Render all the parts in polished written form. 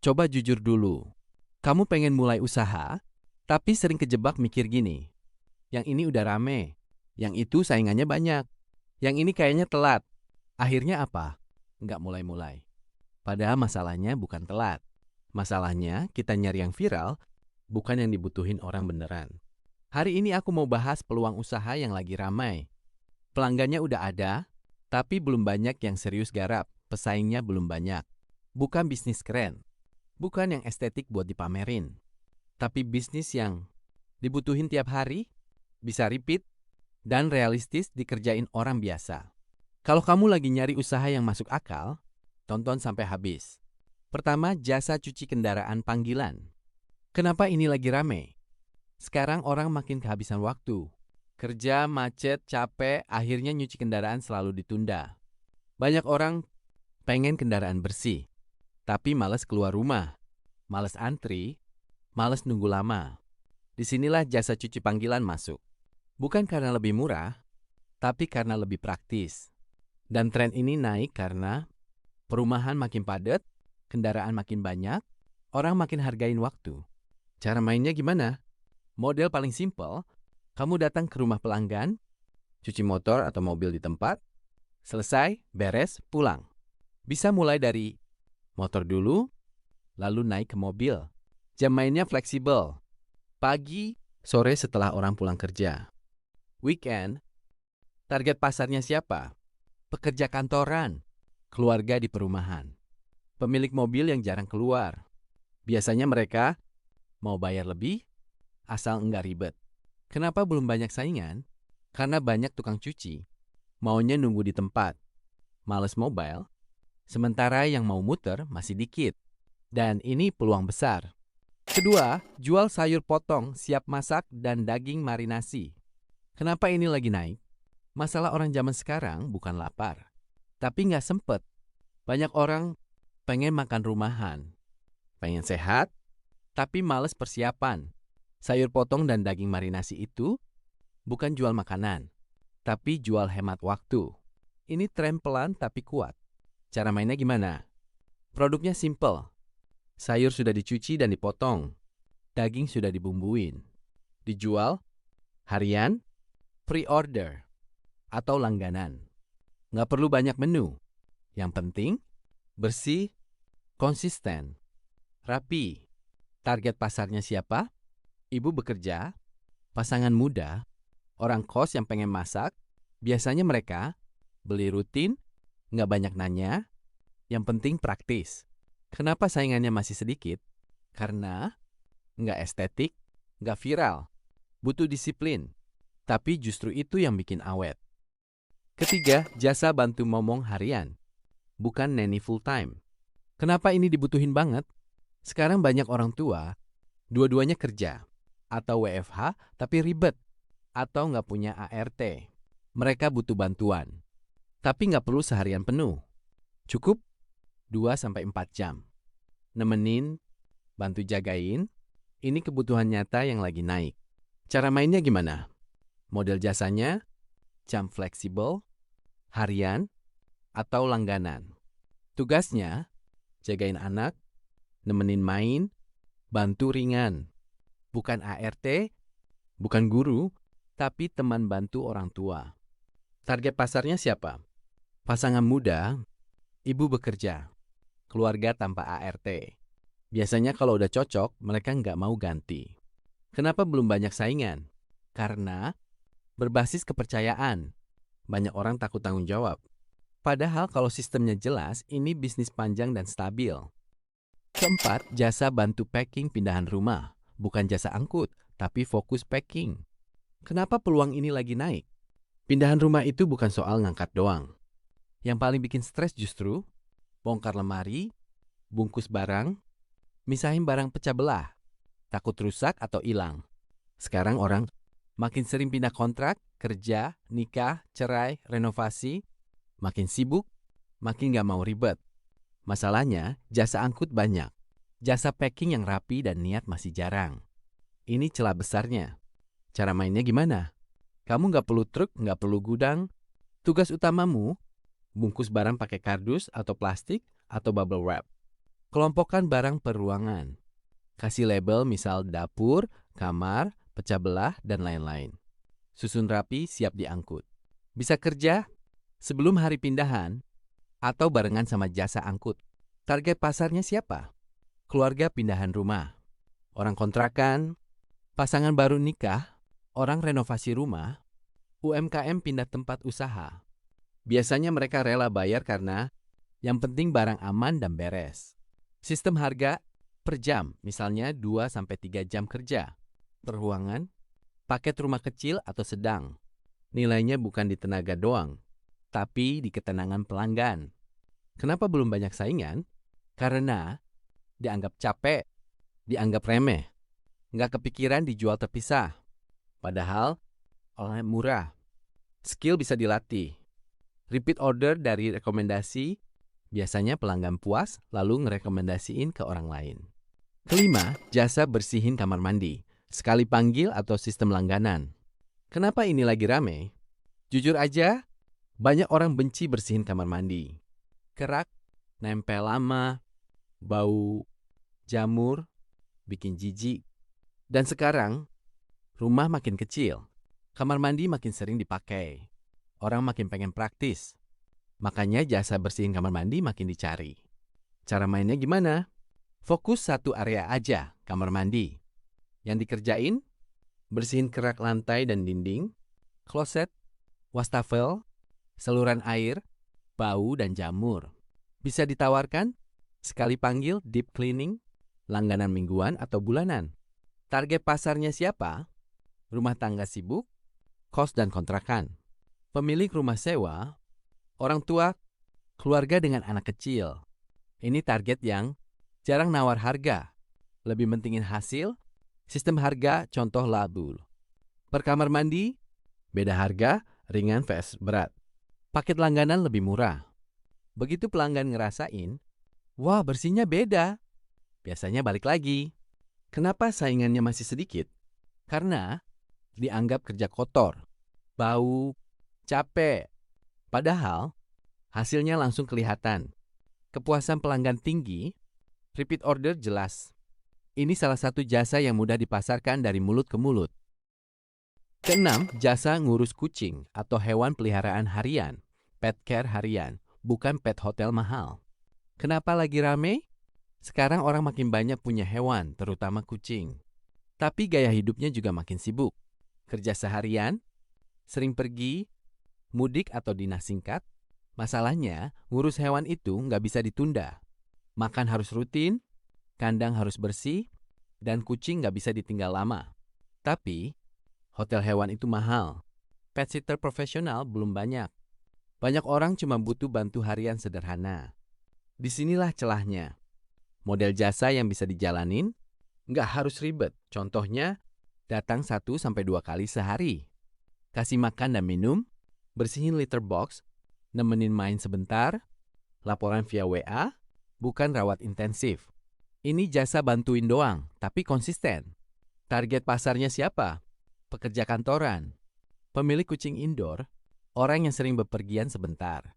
Coba jujur dulu. Kamu pengen mulai usaha, tapi sering kejebak mikir gini. Yang ini udah rame, yang itu saingannya banyak, yang ini kayaknya telat. Akhirnya apa? Nggak mulai-mulai. Padahal masalahnya bukan telat. Masalahnya kita nyari yang viral, bukan yang dibutuhin orang beneran. Hari ini aku mau bahas peluang usaha yang lagi ramai. Pelanggannya udah ada, tapi belum banyak yang serius garap. Pesaingnya belum banyak. Bukan bisnis keren. Bukan yang estetik buat dipamerin. Tapi bisnis yang dibutuhin tiap hari, bisa repeat, dan realistis dikerjain orang biasa. Kalau kamu lagi nyari usaha yang masuk akal, tonton sampai habis. Pertama, jasa cuci kendaraan panggilan. Kenapa ini lagi rame? Sekarang orang makin kehabisan waktu. Kerja, macet, capek, akhirnya nyuci kendaraan selalu ditunda. Banyak orang pengen kendaraan bersih, tapi malas keluar rumah, malas antri, malas nunggu lama. Disinilah jasa cuci panggilan masuk. Bukan karena lebih murah, tapi karena lebih praktis. Dan tren ini naik karena perumahan makin padat, kendaraan makin banyak, orang makin hargain waktu. Cara mainnya gimana? Model paling simpel, kamu datang ke rumah pelanggan, cuci motor atau mobil di tempat, selesai, beres, pulang. Bisa mulai dari motor dulu, lalu naik ke mobil. Jam mainnya fleksibel. Pagi, sore setelah orang pulang kerja. Weekend, target pasarnya siapa? Pekerja kantoran, keluarga di perumahan, pemilik mobil yang jarang keluar. Biasanya mereka mau bayar lebih, asal enggak ribet. Kenapa belum banyak saingan? Karena banyak tukang cuci. Maunya nunggu di tempat. Males mobile. Sementara yang mau muter masih dikit. Dan ini peluang besar. Kedua, jual sayur potong, siap masak, dan daging marinasi. Kenapa ini lagi naik? Masalah orang zaman sekarang bukan lapar, tapi nggak sempet. Banyak orang pengen makan rumahan, pengen sehat, tapi males persiapan. Sayur potong dan daging marinasi itu bukan jual makanan, tapi jual hemat waktu. Ini tren pelan tapi kuat. Cara mainnya gimana? Produknya simple. Sayur sudah dicuci dan dipotong. Daging sudah dibumbuin. Dijual harian, pre-order, atau langganan. Nggak perlu banyak menu. Yang penting, bersih, konsisten, rapi. Target pasarnya siapa? Ibu bekerja, pasangan muda, orang kos yang pengen masak. Biasanya mereka beli rutin, nggak banyak nanya, yang penting praktis. Kenapa saingannya masih sedikit? Karena nggak estetik, nggak viral, butuh disiplin. Tapi justru itu yang bikin awet. Ketiga, jasa bantu momong harian, bukan nanny full time. Kenapa ini dibutuhin banget? Sekarang banyak orang tua, dua-duanya kerja, atau WFH tapi ribet, atau nggak punya ART. Mereka butuh bantuan, tapi nggak perlu seharian penuh. Cukup 2-4 jam. Nemenin, bantu jagain, ini kebutuhan nyata yang lagi naik. Cara mainnya gimana? Model jasanya, jam fleksibel, harian, atau langganan. Tugasnya, jagain anak, nemenin main, bantu ringan. Bukan ART, bukan guru, tapi teman bantu orang tua. Target pasarnya siapa? Pasangan muda, ibu bekerja, keluarga tanpa ART. Biasanya kalau udah cocok, mereka nggak mau ganti. Kenapa belum banyak saingan? Karena berbasis kepercayaan. Banyak orang takut tanggung jawab. Padahal kalau sistemnya jelas, ini bisnis panjang dan stabil. Keempat, jasa bantu packing pindahan rumah. Bukan jasa angkut, tapi fokus packing. Kenapa peluang ini lagi naik? Pindahan rumah itu bukan soal ngangkat doang. Yang paling bikin stres justru bongkar lemari, bungkus barang, misahin barang pecah belah, takut rusak atau hilang. Sekarang orang makin sering pindah kontrak, kerja, nikah, cerai, renovasi, makin sibuk, makin gak mau ribet. Masalahnya, jasa angkut banyak. Jasa packing yang rapi dan niat masih jarang. Ini celah besarnya. Cara mainnya gimana? Kamu gak perlu truk, gak perlu gudang. Tugas utamamu, bungkus barang pakai kardus atau plastik atau bubble wrap. Kelompokkan barang per ruangan. Kasih label misal dapur, kamar, pecah belah, dan lain-lain. Susun rapi, siap diangkut. Bisa kerja sebelum hari pindahan atau barengan sama jasa angkut. Target pasarnya siapa? Keluarga pindahan rumah, orang kontrakan, pasangan baru nikah, orang renovasi rumah, UMKM pindah tempat usaha. Biasanya mereka rela bayar karena yang penting barang aman dan beres. Sistem harga per jam, misalnya 2-3 jam kerja. Per ruangan, paket rumah kecil atau sedang. Nilainya bukan di tenaga doang, tapi di ketenangan pelanggan. Kenapa belum banyak saingan? Karena dianggap capek, dianggap remeh, nggak kepikiran dijual terpisah. Padahal online murah, skill bisa dilatih. Repeat order dari rekomendasi, biasanya pelanggan puas lalu ngerekomendasiin ke orang lain. Kelima, jasa bersihin kamar mandi. Sekali panggil atau sistem langganan. Kenapa ini lagi rame? Jujur aja, banyak orang benci bersihin kamar mandi. Kerak, nempel lama, bau jamur, bikin jijik. Dan sekarang, rumah makin kecil, kamar mandi makin sering dipakai. Orang makin pengen praktis. Makanya jasa bersihin kamar mandi makin dicari. Cara mainnya gimana? Fokus satu area aja, kamar mandi. Yang dikerjain, bersihin kerak lantai dan dinding, kloset, wastafel, saluran air, bau dan jamur. Bisa ditawarkan, sekali panggil deep cleaning, langganan mingguan atau bulanan. Target pasarnya siapa? Rumah tangga sibuk, kos dan kontrakan. Pemilik rumah sewa, orang tua, keluarga dengan anak kecil. Ini target yang jarang nawar harga, lebih mentingin hasil, sistem harga contoh labul. Per kamar mandi, beda harga, ringan vs berat. Paket langganan lebih murah. Begitu pelanggan ngerasain, wah bersihnya beda. Biasanya balik lagi. Kenapa saingannya masih sedikit? Karena dianggap kerja kotor, bau, capek. Padahal hasilnya langsung kelihatan. Kepuasan pelanggan tinggi, repeat order jelas. Ini salah satu jasa yang mudah dipasarkan dari mulut ke mulut. Keenam, jasa ngurus kucing atau hewan peliharaan harian, pet care harian, bukan pet hotel mahal. Kenapa lagi rame? Sekarang orang makin banyak punya hewan, terutama kucing. Tapi gaya hidupnya juga makin sibuk. Kerja seharian, sering pergi, mudik atau dinas singkat. Masalahnya, ngurus hewan itu nggak bisa ditunda. Makan harus rutin, kandang harus bersih, dan kucing nggak bisa ditinggal lama. Tapi, hotel hewan itu mahal. Pet sitter profesional belum banyak. Banyak orang cuma butuh bantu harian sederhana. Disinilah celahnya. Model jasa yang bisa dijalanin, nggak harus ribet. Contohnya, datang 1-2 kali sehari. Kasih makan dan minum, bersihin litter box, nemenin main sebentar, laporan via WA, bukan rawat intensif. Ini jasa bantuin doang, tapi konsisten. Target pasarnya siapa? Pekerja kantoran, pemilik kucing indoor, orang yang sering bepergian sebentar.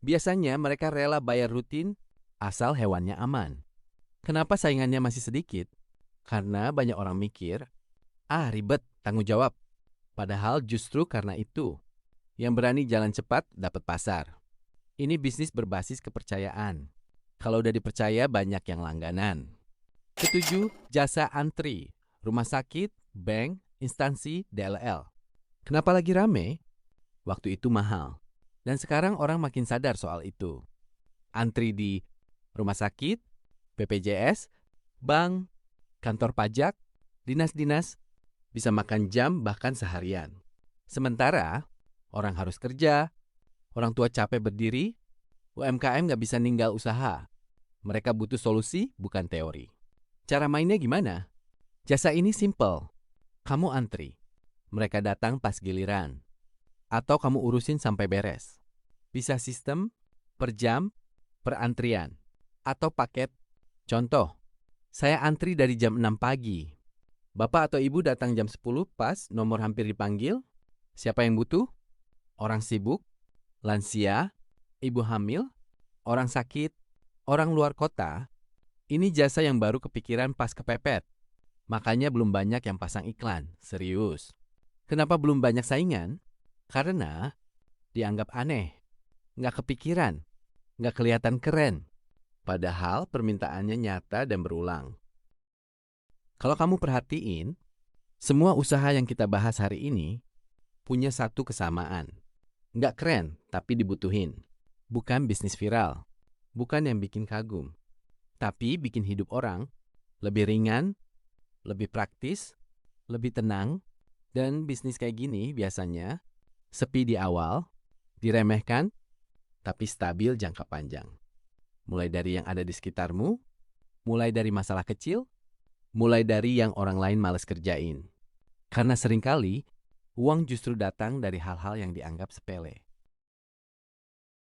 Biasanya mereka rela bayar rutin asal hewannya aman. Kenapa saingannya masih sedikit? Karena banyak orang mikir, ribet, tanggung jawab. Padahal justru karena itu, yang berani jalan cepat dapat pasar. Ini bisnis berbasis kepercayaan. Kalau udah dipercaya banyak yang langganan. Ketujuh, jasa antri, rumah sakit, bank, instansi, DLL. Kenapa lagi rame? Waktu itu mahal. Dan sekarang orang makin sadar soal itu. Antri di rumah sakit, BPJS, bank, kantor pajak, dinas-dinas, bisa makan jam bahkan seharian. Sementara, orang harus kerja, orang tua capek berdiri, UMKM nggak bisa ninggal usaha. Mereka butuh solusi, bukan teori. Cara mainnya gimana? Jasa ini simple. Kamu antri, mereka datang pas giliran. Atau kamu urusin sampai beres. Bisa sistem, per jam, per antrian. Atau paket. Contoh, saya antri dari jam 6 pagi. Bapak atau ibu datang jam 10 pas nomor hampir dipanggil. Siapa yang butuh? Orang sibuk, lansia, ibu hamil, orang sakit, orang luar kota, Ini jasa yang baru kepikiran pas kepepet. Makanya belum banyak yang pasang iklan, serius. Kenapa belum banyak saingan? Karena dianggap aneh, nggak kepikiran, nggak kelihatan keren. Padahal permintaannya nyata dan berulang. Kalau kamu perhatiin, semua usaha yang kita bahas hari ini punya satu kesamaan. Nggak keren, tapi dibutuhin. Bukan bisnis viral, bukan yang bikin kagum, tapi bikin hidup orang lebih ringan, lebih praktis, lebih tenang, dan bisnis kayak gini biasanya sepi di awal, diremehkan, tapi stabil jangka panjang. Mulai dari yang ada di sekitarmu, mulai dari masalah kecil, mulai dari yang orang lain males kerjain. Karena seringkali, uang justru datang dari hal-hal yang dianggap sepele.